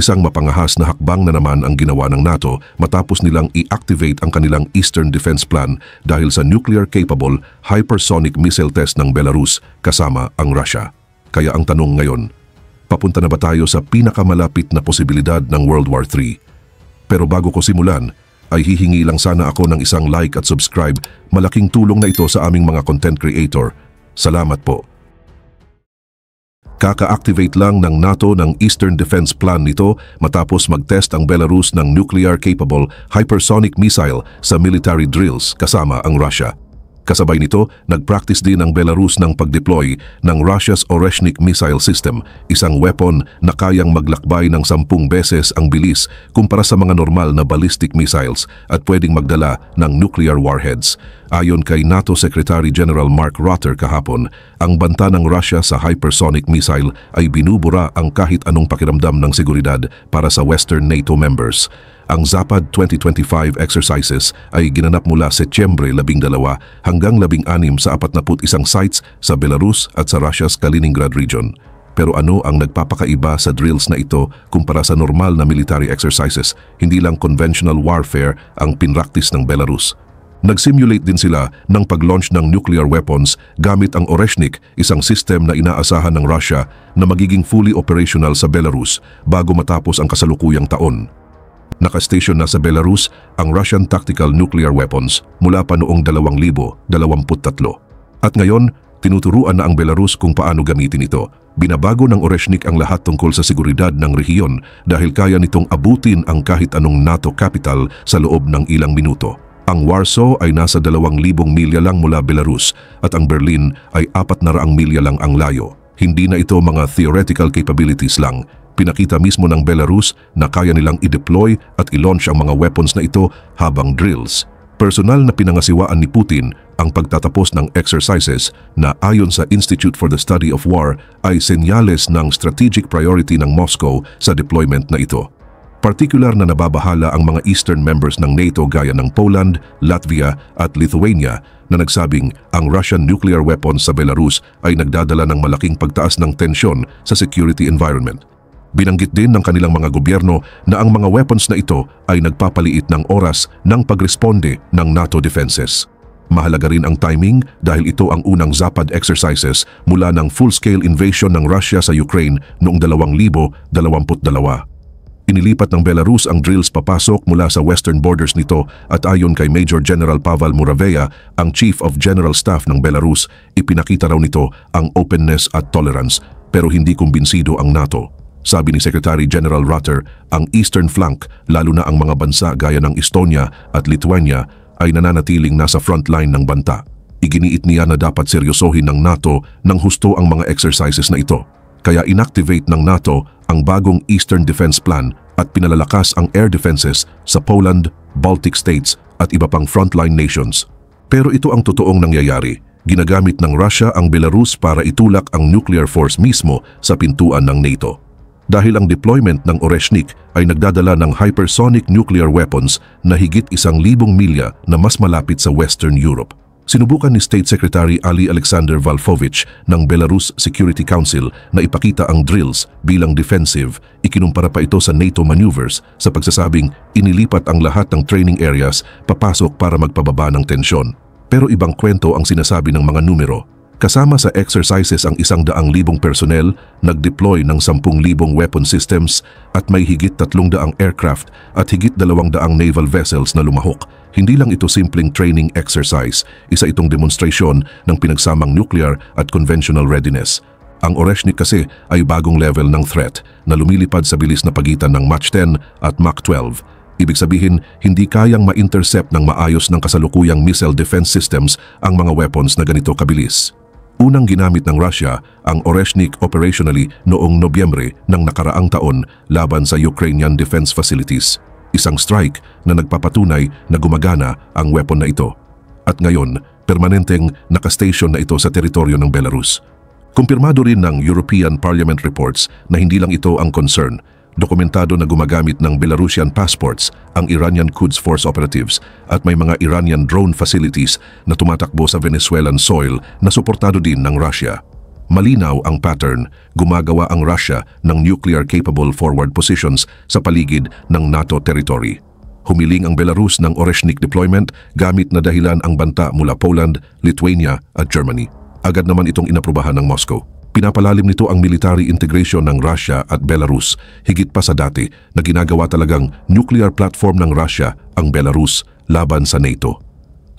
Isang mapangahas na hakbang na naman ang ginawa ng NATO matapos nilang i-activate ang kanilang Eastern Defense Plan dahil sa nuclear-capable hypersonic missile test ng Belarus kasama ang Russia. Kaya ang tanong ngayon, papunta na ba tayo sa pinakamalapit na posibilidad ng World War III? Pero bago ko simulan, ay hihingi lang sana ako ng isang like at subscribe. Malaking tulong na ito sa aming mga content creator. Salamat po. Kaka-activate lang ng NATO ng Eastern Defense Plan nito matapos mag-test ang Belarus ng nuclear-capable hypersonic missile sa military drills kasama ang Russia. Kasabay nito, nag-practice din ang Belarus ng pag-deploy ng Russia's Oreshnik missile system, isang weapon na kayang maglakbay ng 10 beses ang bilis kumpara sa mga normal na ballistic missiles at pwedeng magdala ng nuclear warheads. Ayon kay NATO Secretary General Mark Rutte kahapon, ang banta ng Russia sa hypersonic missile ay binubura ang kahit anong pakiramdam ng seguridad para sa Western NATO members. Ang Zapad 2025 exercises ay ginanap mula Setyembre 12 hanggang 16 sa 41 sites sa Belarus at sa Russia's Kaliningrad region. Pero ano ang nagpapakaiba sa drills na ito kumpara sa normal na military exercises? Hindi lang conventional warfare ang pinraktis ng Belarus. Nag-simulate din sila ng pag-launch ng nuclear weapons gamit ang Oreshnik, isang system na inaasahan ng Russia na magiging fully operational sa Belarus bago matapos ang kasalukuyang taon. Naka-station na sa Belarus ang Russian tactical nuclear weapons mula pa noong 2023. At ngayon, tinuturuan na ang Belarus kung paano gamitin ito. Binabago ng Oreshnik ang lahat tungkol sa seguridad ng rehiyon dahil kaya nitong abutin ang kahit anong NATO capital sa loob ng ilang minuto. Ang Warsaw ay nasa 2,000 milya lang mula Belarus at ang Berlin ay 400 milya lang ang layo. Hindi na ito mga theoretical capabilities lang. Pinakita mismo ng Belarus na kaya nilang i-deploy at i-launch ang mga weapons na ito habang drills. Personal na pinangasiwaan ni Putin ang pagtatapos ng exercises na ayon sa Institute for the Study of War ay senyales ng strategic priority ng Moscow sa deployment na ito. Partikular na nababahala ang mga Eastern members ng NATO gaya ng Poland, Latvia at Lithuania na nagsabing ang Russian nuclear weapons sa Belarus ay nagdadala ng malaking pagtaas ng tensyon sa security environment. Binanggit din ng kanilang mga gobyerno na ang mga weapons na ito ay nagpapaliit ng oras ng pagresponde ng NATO defenses. Mahalaga rin ang timing dahil ito ang unang Zapad exercises mula ng full-scale invasion ng Russia sa Ukraine noong 2022. Inilipat ng Belarus ang drills papasok mula sa western borders nito at ayon kay Major General Pavel Muraveya, ang Chief of General Staff ng Belarus, ipinakita raw nito ang openness at tolerance pero hindi kumbinsido ang NATO. Sabi ni Secretary General Rutte, ang eastern flank, lalo na ang mga bansa gaya ng Estonia at Lithuania, ay nananatiling nasa frontline ng banta. Iginiit niya na dapat seryosohin ng NATO ng husto ang mga exercises na ito. Kaya inactivate ng NATO ang bagong Eastern Defense Plan at pinalalakas ang air defenses sa Poland, Baltic States at iba pang frontline nations. Pero ito ang totoong nangyayari. Ginagamit ng Russia ang Belarus para itulak ang nuclear force mismo sa pintuan ng NATO. Dahil ang deployment ng Oreshnik ay nagdadala ng hypersonic nuclear weapons na higit 1,000 milya na mas malapit sa Western Europe. Sinubukan ni State Secretary Ali Alexander Valfovich ng Belarus Security Council na ipakita ang drills bilang defensive. Ikinumpara pa ito sa NATO maneuvers sa pagsasabing inilipat ang lahat ng training areas papasok para magpababa ng tensyon. Pero ibang kwento ang sinasabi ng mga numero. Kasama sa exercises ang 100,000 personnel, nag-deploy ng 10,000 weapon systems at may higit 300 aircraft at higit 200 naval vessels na lumahok. Hindi lang ito simpleng training exercise, isa itong demonstrasyon ng pinagsamang nuclear at conventional readiness. Ang Oreshnik kasi ay bagong level ng threat na lumilipad sa bilis na pagitan ng Mach 10 at Mach 12. Ibig sabihin, hindi kayang ma-intercept ng maayos ng kasalukuyang missile defense systems ang mga weapons na ganito kabilis. Unang ginamit ng Russia ang Oreshnik operationally noong Nobyembre ng nakaraang taon laban sa Ukrainian defense facilities. Isang strike na nagpapatunay na gumagana ang weapon na ito. At ngayon, permanenteng nakastation na ito sa teritoryo ng Belarus. Kumpirmado rin ng European Parliament reports na hindi lang ito ang concern. Dokumentado na gumagamit ng Belarusian passports ang Iranian Quds Force operatives at may mga Iranian drone facilities na tumatakbo sa Venezuelan soil na suportado din ng Russia. Malinaw ang pattern, gumagawa ang Russia ng nuclear-capable forward positions sa paligid ng NATO territory. Humiling ang Belarus ng Oreshnik deployment gamit na dahilan ang banta mula Poland, Lithuania at Germany. Agad naman itong inaprubahan ng Moscow. Pinapalalim nito ang military integration ng Russia at Belarus, higit pa sa dati na ginagawa talagang nuclear platform ng Russia ang Belarus laban sa NATO.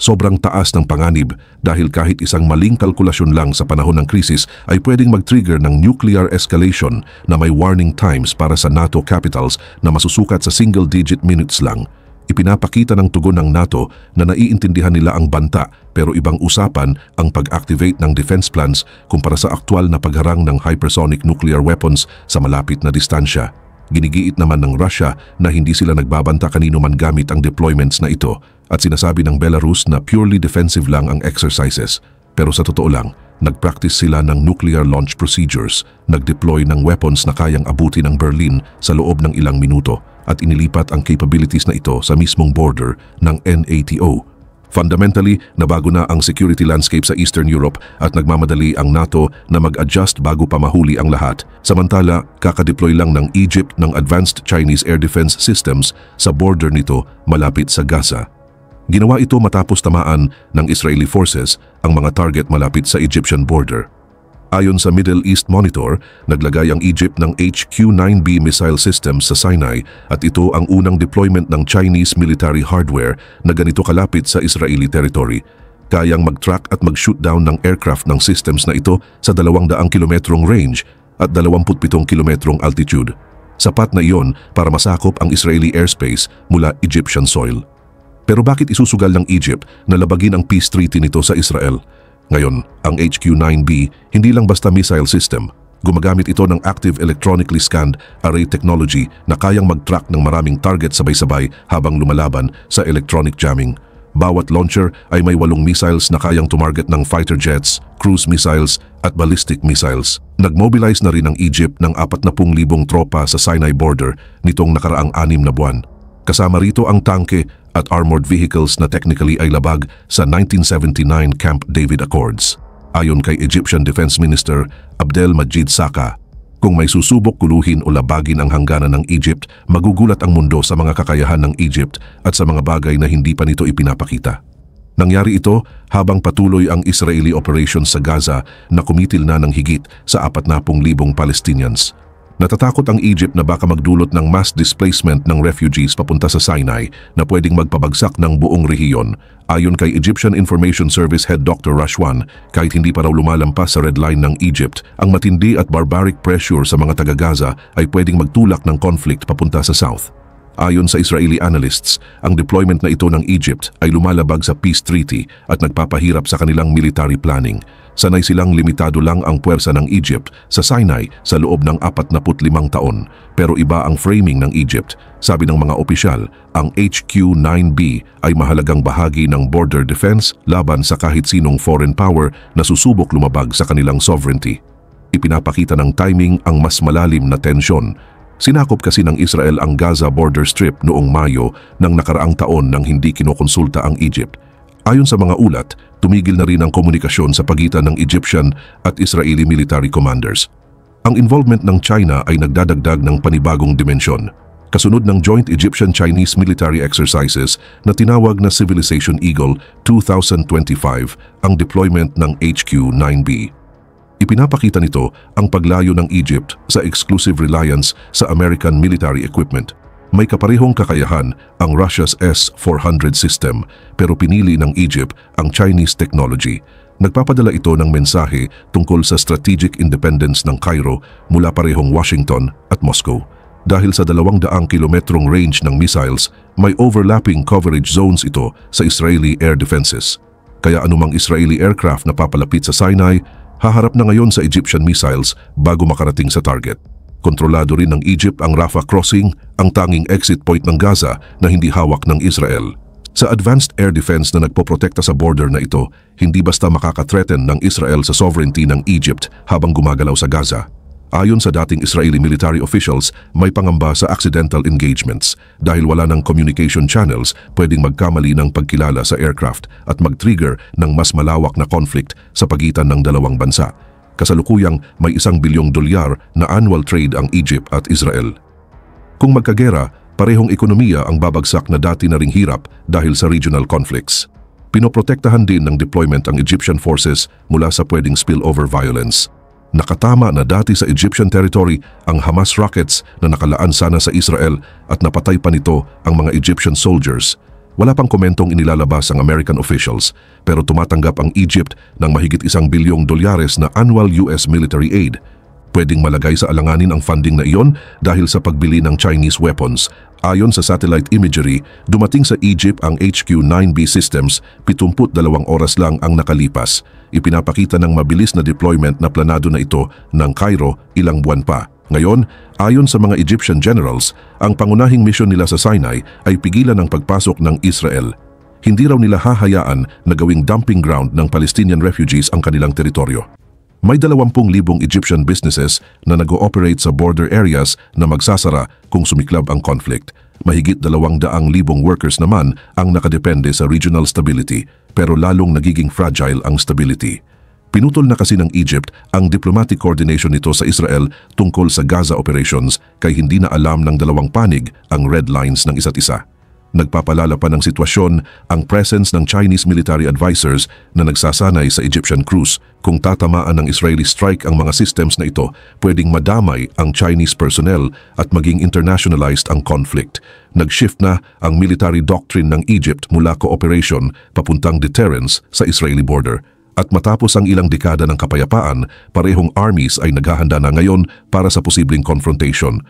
Sobrang taas ng panganib dahil kahit isang maling kalkulasyon lang sa panahon ng krisis ay pwedeng mag-trigger ng nuclear escalation na may warning times para sa NATO capitals na masusukat sa single-digit minutes lang. Ipinapakita ng tugon ng NATO na naiintindihan nila ang banta pero ibang usapan ang pag-activate ng defense plans kumpara sa aktwal na pagharang ng hypersonic nuclear weapons sa malapit na distansya. Ginigiit naman ng Russia na hindi sila nagbabanta kanino man gamit ang deployments na ito at sinasabi ng Belarus na purely defensive lang ang exercises. Pero sa totoo lang, nag-practice sila ng nuclear launch procedures, nag-deploy ng weapons na kayang abuti ng Berlin sa loob ng ilang minuto at inilipat ang capabilities na ito sa mismong border ng NATO. Fundamentally, nabago na ang security landscape sa Eastern Europe at nagmamadali ang NATO na mag-adjust bago pa mahuli ang lahat. Samantala, kakadeploy lang ng Egypt ng advanced Chinese air defense systems sa border nito malapit sa Gaza. Ginawa ito matapos tamaan ng Israeli forces ang mga target malapit sa Egyptian border. Ayon sa Middle East Monitor, naglagay ang Egypt ng HQ-9B missile systems sa Sinai at ito ang unang deployment ng Chinese military hardware na ganito kalapit sa Israeli territory. Kayang mag-track at mag-shoot down ng aircraft ng systems na ito sa 200 kilometrong range at 27 kilometrong altitude. Sapat na iyon para masakop ang Israeli airspace mula Egyptian soil. Pero bakit isusugal ng Egypt na labagin ang peace treaty nito sa Israel? Ngayon, ang HQ-9B hindi lang basta missile system. Gumagamit ito ng active electronically scanned array technology na kayang mag-track ng maraming target sabay-sabay habang lumalaban sa electronic jamming. Bawat launcher ay may 8 missiles na kayang tumarget ng fighter jets, cruise missiles at ballistic missiles. Nag-mobilize na rin ang Egypt ng 40,000 tropa sa Sinai border nitong nakaraang 6 na buwan. Kasama rito ang tangke at armored vehicles na technically ay labag sa 1979 Camp David Accords. Ayon kay Egyptian Defense Minister Abdel Majid Saka, kung may susubok kuluhin o labagin ang hangganan ng Egypt, magugulat ang mundo sa mga kakayahan ng Egypt at sa mga bagay na hindi pa nito ipinapakita. Nangyari ito habang patuloy ang Israeli operations sa Gaza na kumitil na ng higit sa 40,000 Palestinians. Natatakot ang Egypt na baka magdulot ng mass displacement ng refugees papunta sa Sinai na pwedeng magpabagsak ng buong rehiyon. Ayon kay Egyptian Information Service Head Dr. Rashwan, kahit hindi pa raw lumalampas sa red line ng Egypt, ang matindi at barbaric pressure sa mga taga-Gaza ay pwedeng magtulak ng conflict papunta sa south. Ayon sa Israeli analysts, ang deployment na ito ng Egypt ay lumalabag sa peace treaty at nagpapahirap sa kanilang military planning. Sanay silang limitado lang ang puwersa ng Egypt sa Sinai sa loob ng 45 taon. Pero iba ang framing ng Egypt. Sabi ng mga opisyal, ang HQ-9B ay mahalagang bahagi ng border defense laban sa kahit sinong foreign power na susubok lumabag sa kanilang sovereignty. Ipinapakita ng timing ang mas malalim na tensyon. Sinakop kasi ng Israel ang Gaza border strip noong Mayo ng nakaraang taon nang hindi kinokonsulta ang Egypt. Ayon sa mga ulat, tumigil na rin ang komunikasyon sa pagitan ng Egyptian at Israeli military commanders. Ang involvement ng China ay nagdadagdag ng panibagong dimensyon. Kasunod ng Joint Egyptian-Chinese Military Exercises na tinawag na Civilization Eagle 2025 ang deployment ng HQ-9B. Ipinapakita nito ang paglayo ng Egypt sa exclusive reliance sa American military equipment. May kaparehong kakayahan ang Russia's S-400 system pero pinili ng Egypt ang Chinese technology. Nagpapadala ito ng mensahe tungkol sa strategic independence ng Cairo mula parehong Washington at Moscow. Dahil sa 200 kilometrong range ng missiles, may overlapping coverage zones ito sa Israeli air defenses. Kaya anumang Israeli aircraft na papalapit sa Sinai, haharap na ngayon sa Egyptian missiles bago makarating sa target. Kontrolado rin ng Egypt ang Rafah Crossing, ang tanging exit point ng Gaza na hindi hawak ng Israel. Sa advanced air defense na nagpoprotekta sa border na ito, hindi basta makaka-threaten ng Israel sa sovereignty ng Egypt habang gumagalaw sa Gaza. Ayon sa dating Israeli military officials, may pangamba sa accidental engagements dahil wala ng communication channels pwedeng magkamali ng pagkilala sa aircraft at mag-trigger ng mas malawak na conflict sa pagitan ng dalawang bansa. Kasalukuyang may $1 bilyong na annual trade ang Egypt at Israel. Kung magkagera, parehong ekonomiya ang babagsak na dati na ring hirap dahil sa regional conflicts. Pinoprotektahan din ng deployment ang Egyptian forces mula sa pwedeng spillover violence. Nakatama na dati sa Egyptian territory ang Hamas rockets na nakalaan sana sa Israel at napatay pa nito ang mga Egyptian soldiers. Wala pang komentong inilalabas ang American officials, pero tumatanggap ang Egypt ng mahigit $1 bilyong na annual US military aid. Pwedeng malagay sa alanganin ang funding na iyon dahil sa pagbili ng Chinese weapons. Ayon sa satellite imagery, dumating sa Egypt ang HQ-9B systems 72 oras lang ang nakalipas. Ipinapakita ng mabilis na deployment na planado na ito ng Cairo ilang buwan pa. Ngayon, ayon sa mga Egyptian generals, ang pangunahing misyon nila sa Sinai ay pigilan ang pagpasok ng Israel. Hindi raw nila hahayaan na gawing dumping ground ng Palestinian refugees ang kanilang teritoryo. May 20,000 Egyptian businesses na nag-ooperate sa border areas na magsasara kung sumiklab ang conflict. Mahigit 200,000 workers naman ang nakadepende sa regional stability, pero lalong nagiging fragile ang stability. Pinutol na kasi ng Egypt ang diplomatic coordination nito sa Israel tungkol sa Gaza operations kay hindi na alam ng dalawang panig ang red lines ng isa't isa. Nagpapalala pa ng sitwasyon ang presence ng Chinese military advisors na nagsasanay sa Egyptian crews. Kung tatamaan ng Israeli strike ang mga systems na ito, pwedeng madamay ang Chinese personnel at maging internationalized ang conflict. Nag-shift na ang military doctrine ng Egypt mula cooperation papuntang deterrence sa Israeli border. At matapos ang ilang dekada ng kapayapaan, parehong armies ay naghahanda na ngayon para sa posibleng confrontation.